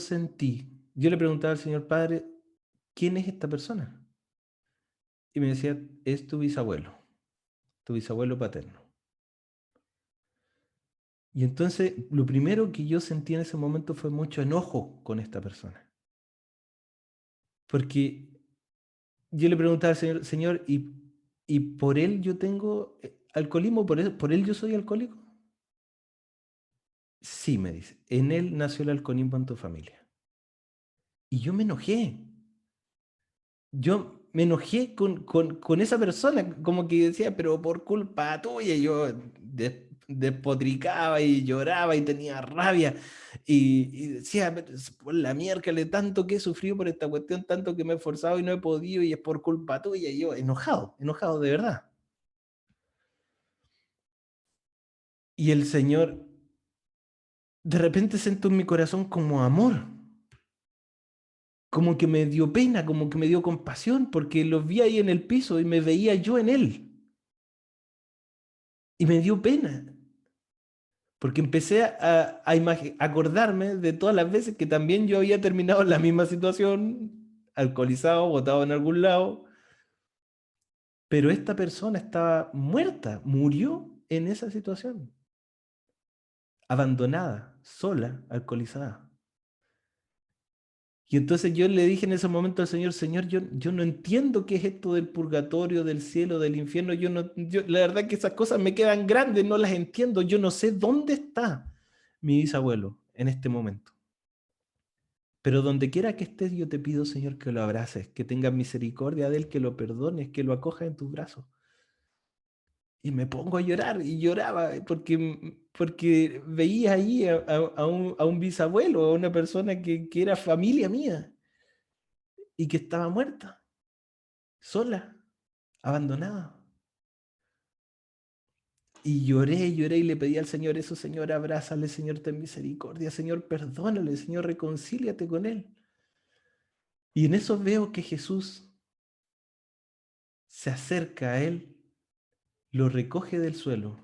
le preguntaba al Señor Padre, ¿quién es esta persona? Y me decía, es tu bisabuelo paterno. Y entonces lo primero que yo sentí en ese momento fue mucho enojo con esta persona. Porque yo le preguntaba al Señor, Señor, ¿y por él yo tengo alcoholismo? ¿Por él yo soy alcohólico? Sí, me dice, en él nació el alcoholismo en tu familia. Y yo me enojé. Yo me enojé con esa persona, como que decía, pero por culpa tuya, yo despotricaba y lloraba y tenía rabia. Y decía, por la miércoles, tanto que he sufrido por esta cuestión, tanto que me he esforzado y no he podido, y es por culpa tuya. Y yo, enojado de verdad. Y el Señor, de repente sentó en mi corazón como amor, como que me dio pena, como que me dio compasión, porque los vi ahí en el piso y me veía yo en él. Y me dio pena, porque empecé a acordarme de todas las veces que también yo había terminado en la misma situación, alcoholizado, botado en algún lado, pero esta persona estaba muerta, murió en esa situación, abandonada, sola, alcoholizada. Y entonces yo le dije en ese momento al Señor, Señor, yo no entiendo qué es esto del purgatorio, del cielo, del infierno. La verdad que esas cosas me quedan grandes, no las entiendo. Yo no sé dónde está mi bisabuelo en este momento. Pero donde quiera que estés, yo te pido, Señor, que lo abraces, que tengas misericordia de él, que lo perdones, que lo acojas en tus brazos. Y me pongo a llorar y lloraba porque veía ahí a un bisabuelo, a una persona que era familia mía y que estaba muerta, sola, abandonada. Y lloré y le pedí al Señor eso, Señor, abrázale, Señor, ten misericordia, Señor, perdónale, Señor, reconcíliate con él. Y en eso veo que Jesús se acerca a él, lo recoge del suelo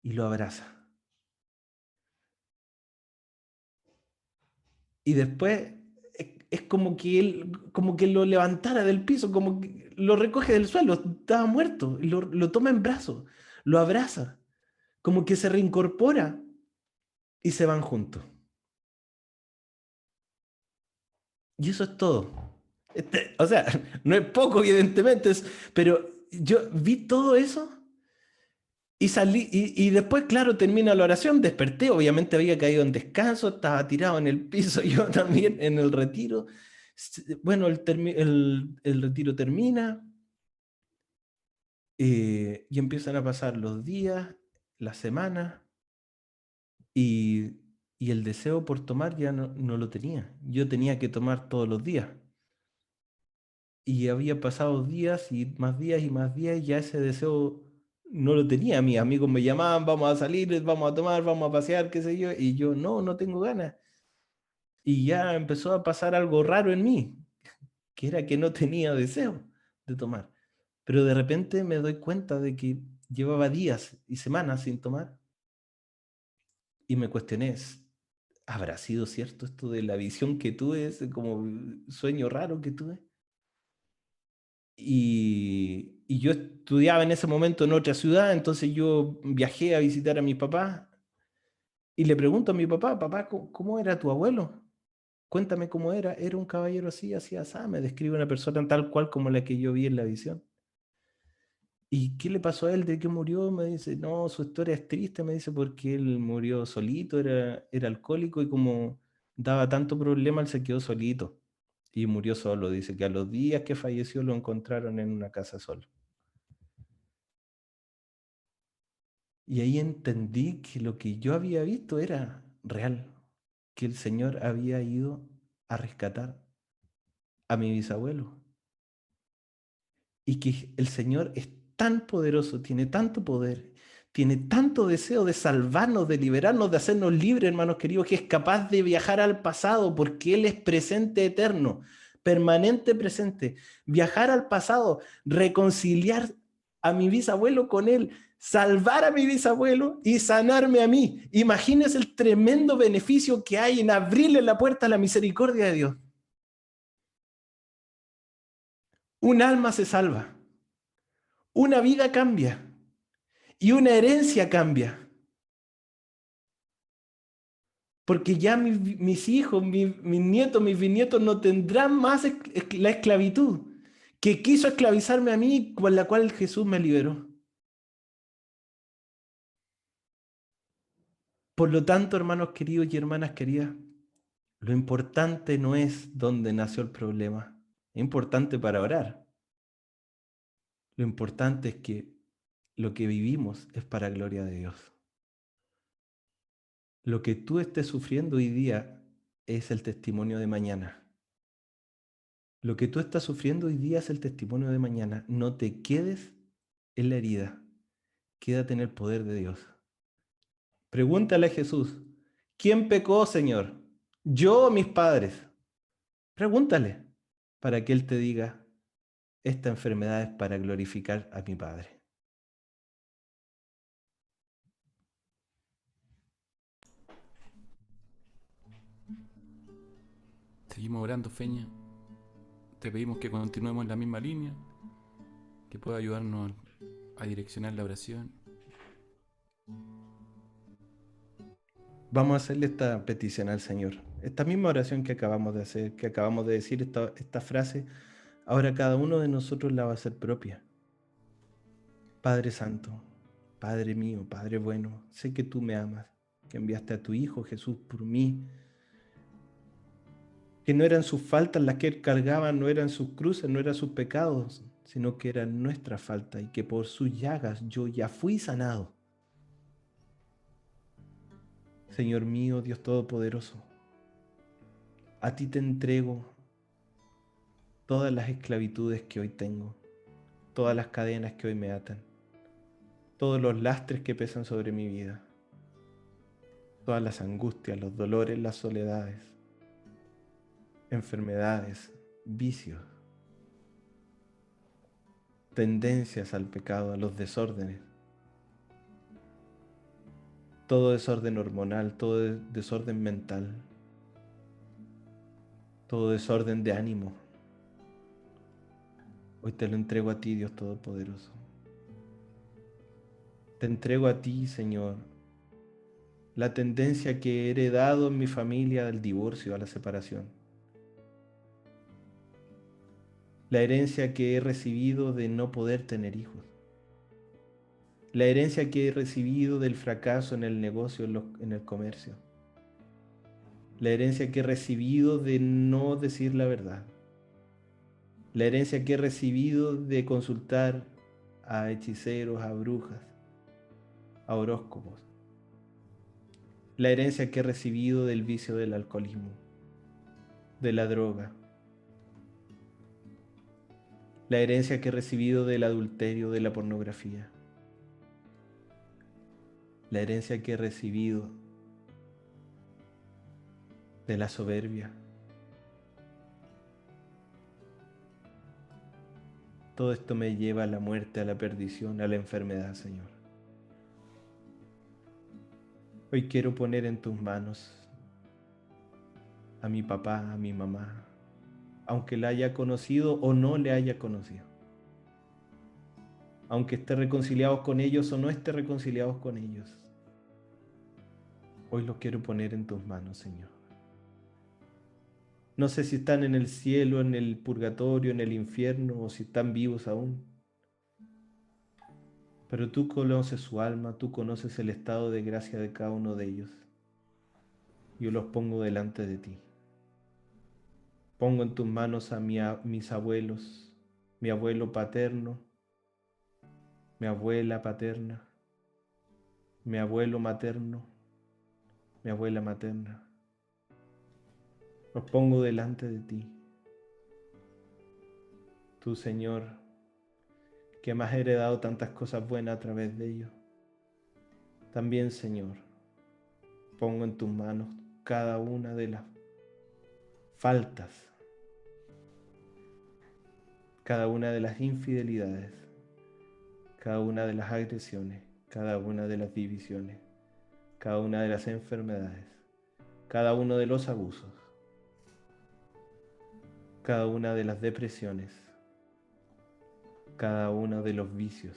y lo abraza. Y después es como que lo levantara del piso, como que lo recoge del suelo, estaba muerto, y lo toma en brazos, lo abraza, como que se reincorpora y se van juntos. Y eso es todo. O sea, no es poco, evidentemente, pero yo vi todo eso y salí, y después, claro, termina la oración, desperté, obviamente había caído en descanso, estaba tirado en el piso, yo también en el retiro. Bueno, el retiro termina y empiezan a pasar los días, las semanas, y, y el deseo por tomar ya no lo tenía. Yo tenía que tomar todos los días. Y había pasado días y más días, y ya ese deseo no lo tenía. Mis amigos me llamaban, vamos a salir, vamos a tomar, vamos a pasear, qué sé yo, y yo no tengo ganas. Y ya empezó a pasar algo raro en mí, que era que no tenía deseo de tomar. Pero de repente me doy cuenta de que llevaba días y semanas sin tomar y me cuestioné, ¿habrá sido cierto esto de la visión que tuve, ese como sueño raro que tuve? Y yo estudiaba en ese momento en otra ciudad, entonces yo viajé a visitar a mi papá y le pregunto a mi papá, papá, ¿cómo era tu abuelo? Cuéntame cómo era. Era un caballero así, así, así. Me describe una persona tal cual como la que yo vi en la visión. ¿Y qué le pasó a él? ¿De qué murió? Me dice, no, su historia es triste, me dice, porque él murió solito, era alcohólico y como daba tanto problema, él se quedó solito y murió solo. Dice que a los días que falleció lo encontraron en una casa solo. Y ahí entendí que lo que yo había visto era real, que el Señor había ido a rescatar a mi bisabuelo y que el Señor es tan poderoso, tiene tanto poder, tiene tanto deseo de salvarnos, de liberarnos, de hacernos libres, hermanos queridos, que es capaz de viajar al pasado porque Él es presente eterno, permanente presente. Viajar al pasado, reconciliar a mi bisabuelo con Él, salvar a mi bisabuelo y sanarme a mí. Imagínense el tremendo beneficio que hay en abrirle la puerta a la misericordia de Dios. Un alma se salva, una vida cambia y una herencia cambia. Porque ya mis hijos, mis nietos, mis bisnietos no tendrán más la esclavitud que quiso esclavizarme a mí, con la cual Jesús me liberó. Por lo tanto, hermanos queridos y hermanas queridas, lo importante no es dónde nació el problema. Es importante para orar. Lo importante es que lo que vivimos es para gloria de Dios. Lo que tú estés sufriendo hoy día es el testimonio de mañana. Lo que tú estás sufriendo hoy día es el testimonio de mañana. No te quedes en la herida. Quédate en el poder de Dios. Pregúntale a Jesús, ¿quién pecó, Señor? ¿Yo o mis padres? Pregúntale para que Él te diga, esta enfermedad es para glorificar a mi Padre. Seguimos orando, Feña. Te pedimos que continuemos en la misma línea, que pueda ayudarnos a direccionar la oración. Vamos a hacerle esta petición al Señor. Esta misma oración que acabamos de hacer, que acabamos de decir, esta frase, ahora cada uno de nosotros la va a hacer propia. Padre Santo, Padre mío, Padre bueno, sé que tú me amas, que enviaste a tu Hijo Jesús por mí, que no eran sus faltas las que Él cargaba, no eran sus cruces, no eran sus pecados, sino que eran nuestras faltas y que por sus llagas yo ya fui sanado. Señor mío, Dios Todopoderoso, a ti te entrego todas las esclavitudes que hoy tengo, todas las cadenas que hoy me atan, todos los lastres que pesan sobre mi vida, todas las angustias, los dolores, las soledades, enfermedades, vicios, tendencias al pecado, a los desórdenes, todo desorden hormonal, todo desorden mental, todo desorden de ánimo. Hoy te lo entrego a ti, Dios Todopoderoso. Te entrego a ti, Señor, la tendencia que he heredado en mi familia al divorcio, a la separación. La herencia que he recibido de no poder tener hijos. La herencia que he recibido del fracaso en el negocio, en el comercio. La herencia que he recibido de no decir la verdad. La herencia que he recibido de consultar a hechiceros, a brujas, a horóscopos. La herencia que he recibido del vicio del alcoholismo, de la droga. La herencia que he recibido del adulterio, de la pornografía. La herencia que he recibido de la soberbia. Todo esto me lleva a la muerte, a la perdición, a la enfermedad, Señor. Hoy quiero poner en tus manos a mi papá, a mi mamá, aunque la haya conocido o no le haya conocido. Aunque esté reconciliados con ellos o no esté reconciliados con ellos. Hoy los quiero poner en tus manos, Señor. No sé si están en el cielo, en el purgatorio, en el infierno o si están vivos aún. Pero tú conoces su alma, tú conoces el estado de gracia de cada uno de ellos. Yo los pongo delante de ti. Pongo en tus manos a mis abuelos, mi abuelo paterno, mi abuela paterna, mi abuelo materno, mi abuela materna. Los pongo delante de ti. Tú, Señor, que me has heredado tantas cosas buenas a través de ellos. También, Señor, pongo en tus manos cada una de las faltas, cada una de las infidelidades, cada una de las agresiones, cada una de las divisiones, cada una de las enfermedades, cada uno de los abusos, cada una de las depresiones, cada uno de los vicios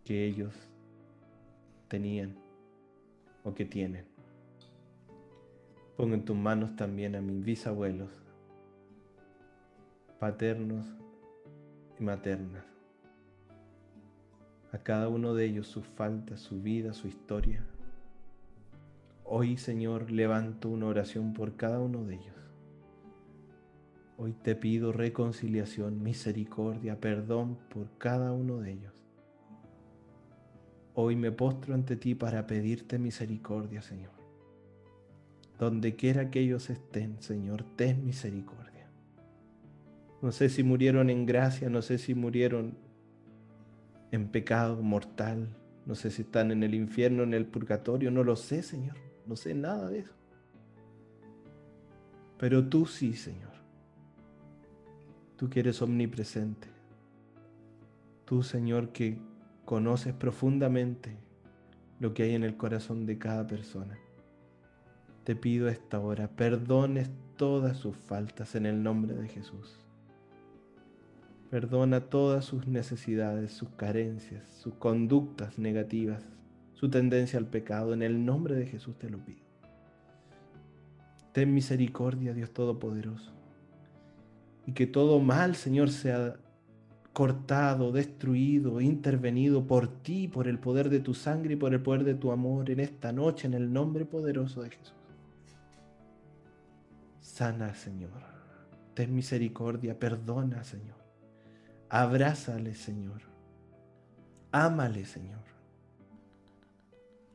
que ellos tenían o que tienen. Pongo en tus manos también a mis bisabuelos, paternos y maternas, a cada uno de ellos sus faltas, su vida, su historia. Hoy, Señor, levanto una oración por cada uno de ellos. Hoy te pido reconciliación, misericordia, perdón por cada uno de ellos. Hoy me postro ante ti para pedirte misericordia, Señor. Donde quiera que ellos estén, Señor, ten misericordia. No sé si murieron en gracia, no sé si murieron en pecado mortal, no sé si están en el infierno, en el purgatorio, no lo sé, Señor, no sé nada de eso. Pero tú sí, Señor. Tú que eres omnipresente. Tú, Señor, que conoces profundamente lo que hay en el corazón de cada persona. Te pido a esta hora, perdones todas sus faltas en el nombre de Jesús. Perdona todas sus necesidades, sus carencias, sus conductas negativas, su tendencia al pecado. En el nombre de Jesús te lo pido. Ten misericordia, Dios Todopoderoso. Y que todo mal, Señor, sea cortado, destruido, intervenido por ti, por el poder de tu sangre y por el poder de tu amor en esta noche, en el nombre poderoso de Jesús. Sana, Señor. Ten misericordia, perdona, Señor. Abrázale, Señor. Ámale, Señor.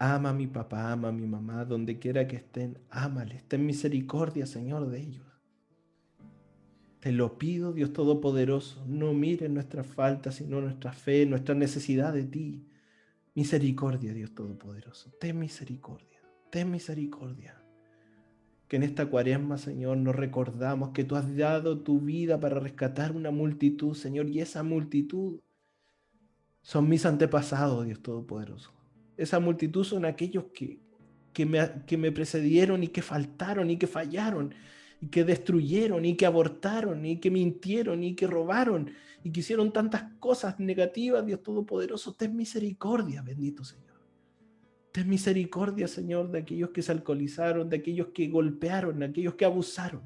Ama a mi papá, ama a mi mamá, donde quiera que estén, ámales. Ten misericordia, Señor, de ellos. Te lo pido, Dios Todopoderoso, no mires nuestras faltas, sino nuestra fe, nuestra necesidad de ti. Misericordia, Dios Todopoderoso. Ten misericordia, ten misericordia. Que en esta cuaresma, Señor, nos recordamos que tú has dado tu vida para rescatar una multitud, Señor, y esa multitud son mis antepasados, Dios Todopoderoso. Esa multitud son aquellos que me precedieron y que faltaron y que fallaron y que destruyeron y que abortaron y que mintieron y que robaron y que hicieron tantas cosas negativas, Dios Todopoderoso. Ten misericordia, bendito Señor. Ten misericordia, Señor, de aquellos que se alcoholizaron, de aquellos que golpearon, de aquellos que abusaron.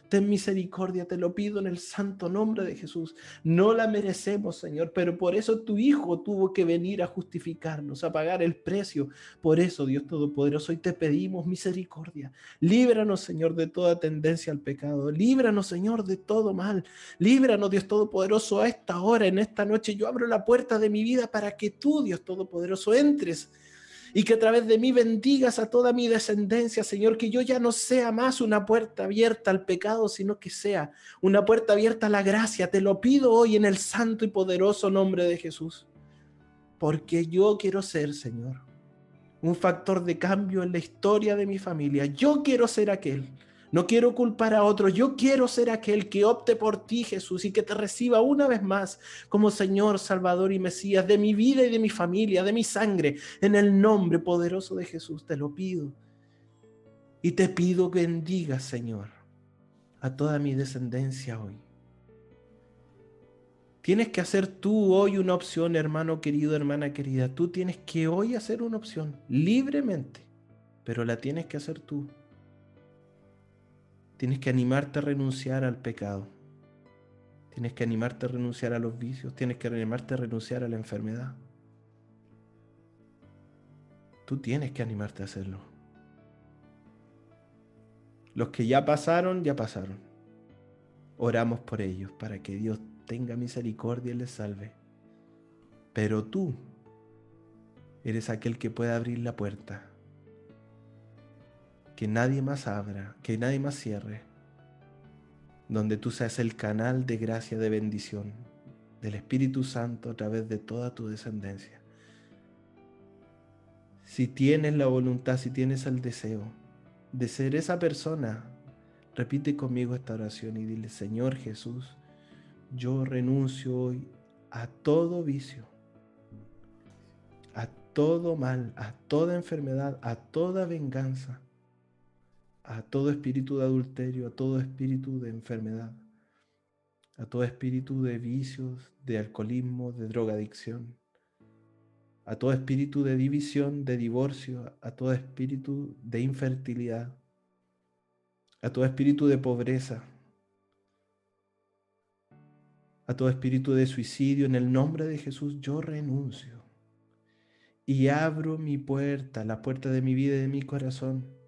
Ten misericordia, te lo pido en el santo nombre de Jesús. No la merecemos, Señor, pero por eso tu Hijo tuvo que venir a justificarnos, a pagar el precio. Por eso, Dios Todopoderoso, hoy te pedimos misericordia. Líbranos, Señor, de toda tendencia al pecado. Líbranos, Señor, de todo mal. Líbranos, Dios Todopoderoso, a esta hora, en esta noche. Yo abro la puerta de mi vida para que tú, Dios Todopoderoso, entres y que a través de mí bendigas a toda mi descendencia, Señor, que yo ya no sea más una puerta abierta al pecado, sino que sea una puerta abierta a la gracia. Te lo pido hoy en el santo y poderoso nombre de Jesús, porque yo quiero ser, Señor, un factor de cambio en la historia de mi familia. Yo quiero ser aquel. No quiero culpar a otros. Yo quiero ser aquel que opte por ti, Jesús, y que te reciba una vez más como Señor, Salvador y Mesías de mi vida y de mi familia, de mi sangre. En el nombre poderoso de Jesús te lo pido. Y te pido que bendigas, Señor, a toda mi descendencia hoy. Tienes que hacer tú hoy una opción, hermano querido, hermana querida. Tú tienes que hoy hacer una opción libremente, pero la tienes que hacer tú. Tienes que animarte a renunciar al pecado. Tienes que animarte a renunciar a los vicios. Tienes que animarte a renunciar a la enfermedad. Tú tienes que animarte a hacerlo. Los que ya pasaron, ya pasaron. Oramos por ellos para que Dios tenga misericordia y les salve. Pero tú eres aquel que puede abrir la puerta. Que nadie más abra, que nadie más cierre. Donde tú seas el canal de gracia, de bendición del Espíritu Santo a través de toda tu descendencia. Si tienes la voluntad, si tienes el deseo de ser esa persona, repite conmigo esta oración y dile: Señor Jesús, yo renuncio hoy a todo vicio, a todo mal, a toda enfermedad, a toda venganza, a todo espíritu de adulterio, a todo espíritu de enfermedad, a todo espíritu de vicios, de alcoholismo, de drogadicción, a todo espíritu de división, de divorcio, a todo espíritu de infertilidad, a todo espíritu de pobreza, a todo espíritu de suicidio. En el nombre de Jesús yo renuncio y abro mi puerta, la puerta de mi vida y de mi corazón,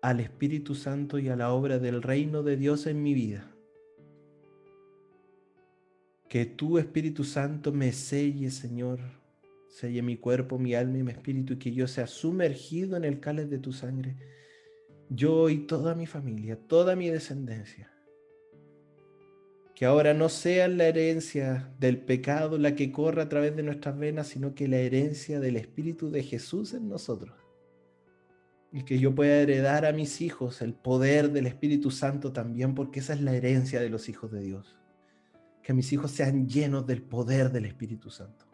al Espíritu Santo y a la obra del reino de Dios en mi vida. Que tú, Espíritu Santo, me selle, Señor, Selle mi cuerpo, mi alma y mi espíritu, y que yo sea sumergido en el cáliz de tu sangre, yo y toda mi familia, toda mi descendencia. Que ahora no sea la herencia del pecado la que corra a través de nuestras venas, sino que la herencia del Espíritu de Jesús en nosotros. Y que yo pueda heredar a mis hijos el poder del Espíritu Santo también, porque esa es la herencia de los hijos de Dios. Que mis hijos sean llenos del poder del Espíritu Santo.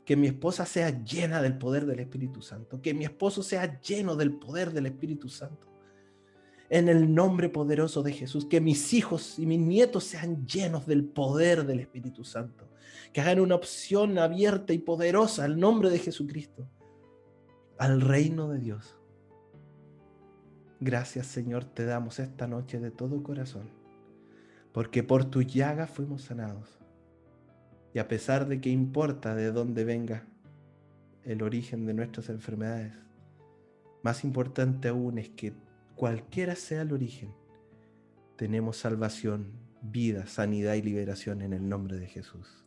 Que mi esposa sea llena del poder del Espíritu Santo. Que mi esposo sea lleno del poder del Espíritu Santo. En el nombre poderoso de Jesús, que mis hijos y mis nietos sean llenos del poder del Espíritu Santo. Que hagan una opción abierta y poderosa al nombre de Jesucristo, al reino de Dios. Gracias, Señor, te damos esta noche de todo corazón, porque por tus llagas fuimos sanados. Y a pesar de que importa de dónde venga el origen de nuestras enfermedades, más importante aún es que cualquiera sea el origen, tenemos salvación, vida, sanidad y liberación en el nombre de Jesús.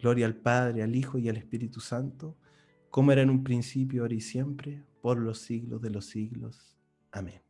Gloria al Padre, al Hijo y al Espíritu Santo, como era en un principio, ahora y siempre, por los siglos de los siglos. Amén.